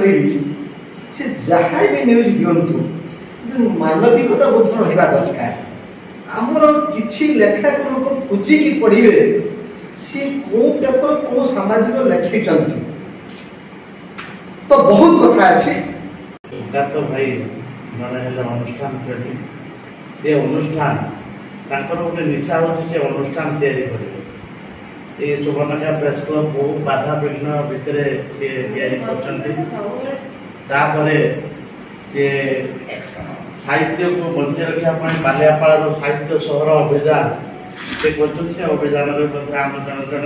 करी से जहाँ भी न्यूज दिंतु मानविकता बोध रहा दरकार आमर किसी लेखा लोक खोजिकी पढ़े सी कौ पेपर कौ सामाजिक लिखिं तो बहुत कथा अच्छे तो भाई जड़े अनुष्ठान प्रेमी से अनुष्ठान गोटे निशा होची से अनुष्ठान ये सुवर्णरेखा प्रेस क्लब बहुत बाधा विघ्न भितर से साहित्य को बंचे रखा बालियापाड़ साहित्य सहर अभियान से अभियान आम जन जन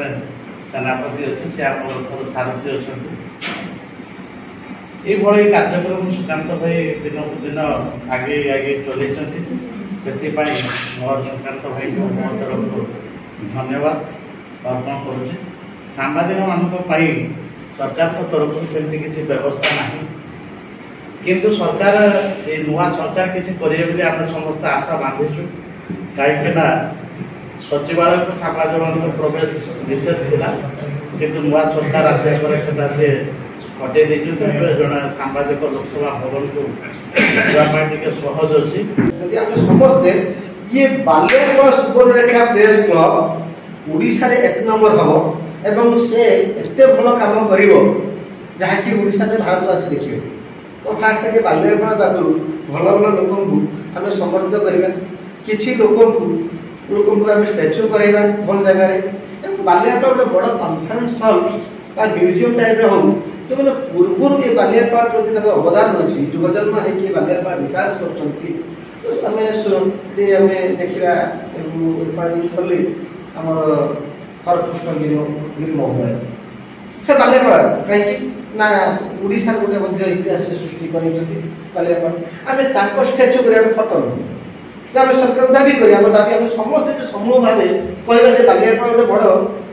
सेनापति अच्छे से आम रथर सारथी अच्छा ये कार्यक्रम सुकांत भाई दिन को दिन आगे आगे चलते से मोर सुकांत भाई को मो तरफ धन्यवाद अर्पण करुचे सांबादिक मान सरकार तरफ से किसी व्यवस्था नहीं किंतु सरकार ये नुआ सरकार किसी करेंगे आम समस्त आशा बांधीचु कहीं सचिवालय को सामाजिक मान प्रवेश निषेध था किंतु नुआ सरकार आसा पर से हटे जड़े सांबादिक लोकसभा भवन को जावाई सहज अच्छी समस्ते ये बालियापाड़ सुवर्णरेखा प्रेस क्लब ओडिशा रे 1 नंबर हम एवं से एते भल काम करिवो जहाँकि ओडिशा में भारतवासी देखिए तो फास्ट के बालियापाड़ पाखु भल भल लोक आम समर्थित करवा किसी लोक आम स्टाच्यू करवा भल जगह बालियापाड़ गोटे बड़ कॉन्फ्रेंस हॉल म्यूजियम टाइप हो जो मैंने पूर्व ये बालियापाड़ प्रति अवदान अच्छी युवजन्म है बालियापाड़ विकास करमें देखा कली आमर हरकृष्ण गिरी महोदय से बालियापाड़ कहीं ना ओडिशा गोटे इतिहास सृष्टि कर आम स्टाच्यू कर फटो आम सरकार दाबी कर दाबी आम समस्त समूह भाव कहवा बालियापाड़ गोटे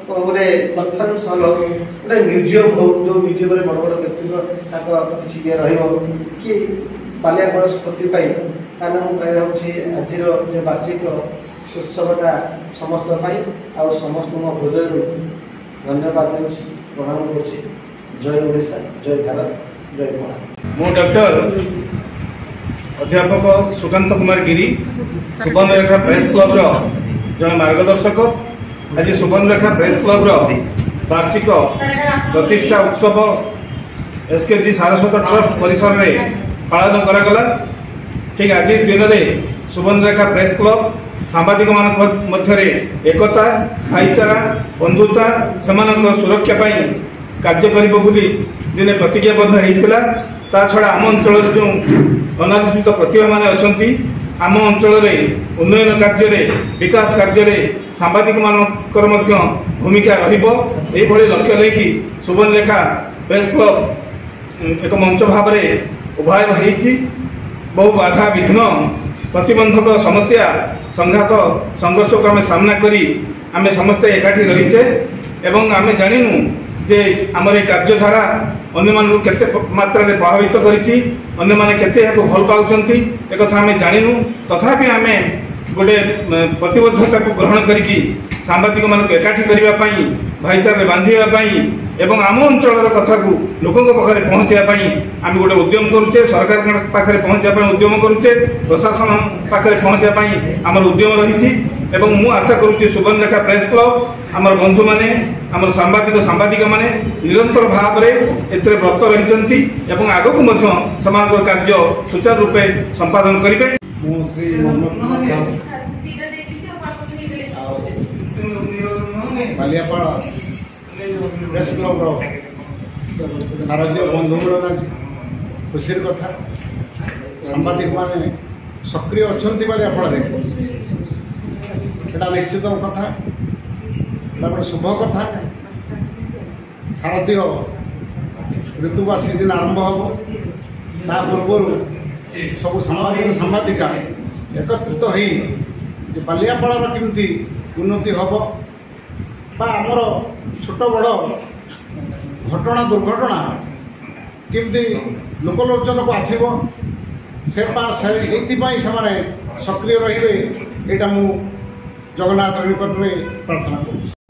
बड़ गोटे कन्फरेन्स हल गोटे म्यूजियम हो जो म्यूजियम में बड़ बड़ व्यक्ति किसी ये कि बालियापाड़ स्मृति ताना मुझे आज वार्षिक उत्सवटा समस्त आ समस्त मो हृदय धन्यवाद देती प्रणाम कर जय ओडिशा जय भारत जय महाराज। मो डॉक्टर अध्यापक सुकांत कुमार गिरी सुवर्णरेखा प्रेस क्लब जन मार्गदर्शक आज सुवर्णरेखा प्रेस क्लब वार्षिक प्रतिष्ठा उत्सव एसकेजी सारस्वत ट्रस्ट परिसर में पालन करागला। ठीक आज दिन में सुवर्णरेखा प्रेस क्लब सांबादिक मध्य एकता भाईचारा बंधुता सेमानक सुरक्षा कार्य करिबो बोली दिने प्रतिज्ञाबद्ध होइतिला। ता छड़ा आम अंचल जो अनाधिकृत प्रतिभा माने अछंती आम अंचल उन्नयन कार्य विकास कार्य सांबादिक मानकर मध्य भूमिका रहिबो एई भली लक्ष्य लेकी सुवर्णरेखा प्रेस क्लब एक मंच भाव में उभाय होइछि। बहु बाधा विघ्न प्रतिबंधक समस्या संघात संघर्ष को आम सामना करी आम समस्ते एकाठी रहीचे एवं आम जानिनु जे आमर कार्यधारा अन्य मानू केते मात्रा रे प्रभावित करिछि अन्य माने केते याको भल पाउछंती एक कथा आम जानिनु तथापि आम गोटे प्रतिबद्धता को ग्रहण करिकी सांबादिक मान एकाठी करने भाईचारे बांधा एवं आम अंचल कथा को लोकों पाखे पहुँचाई आम गोटे उद्यम करुचे सरकार पाखे पहुँचाई उद्यम करुचे प्रशासन पाखे पहुँचाई आम उद्यम रही मु आशा करुच्ची सुवर्णरेखा प्रेस क्लब आम बंधु मैंने आम सांबादिक मैंने निरंतर भाव में व्रत रही आगक कार्य सुचारू रूपे संपादन करेंगे। श्री बालियापाड़ प्रेस क्लब साराज्य बंधुगण खुशी कथा सांबादिक माने सक्रिय अच्छा बालियापाड़ एटा निश्चित कथा गोटे शुभ कथा शारदीय ऋतु बा सीजन आरंभ हम पूर्व सब सांबादिक सांबादिका एकत्रित हो बालियापाड़ केमती उन्नति हम आमर छोट बड़ घटना दुर्घटना केमती लोकलोचन को आसब से सक्रिय रे यहाँ मु जगन्नाथ निकट में प्रार्थना करूँ।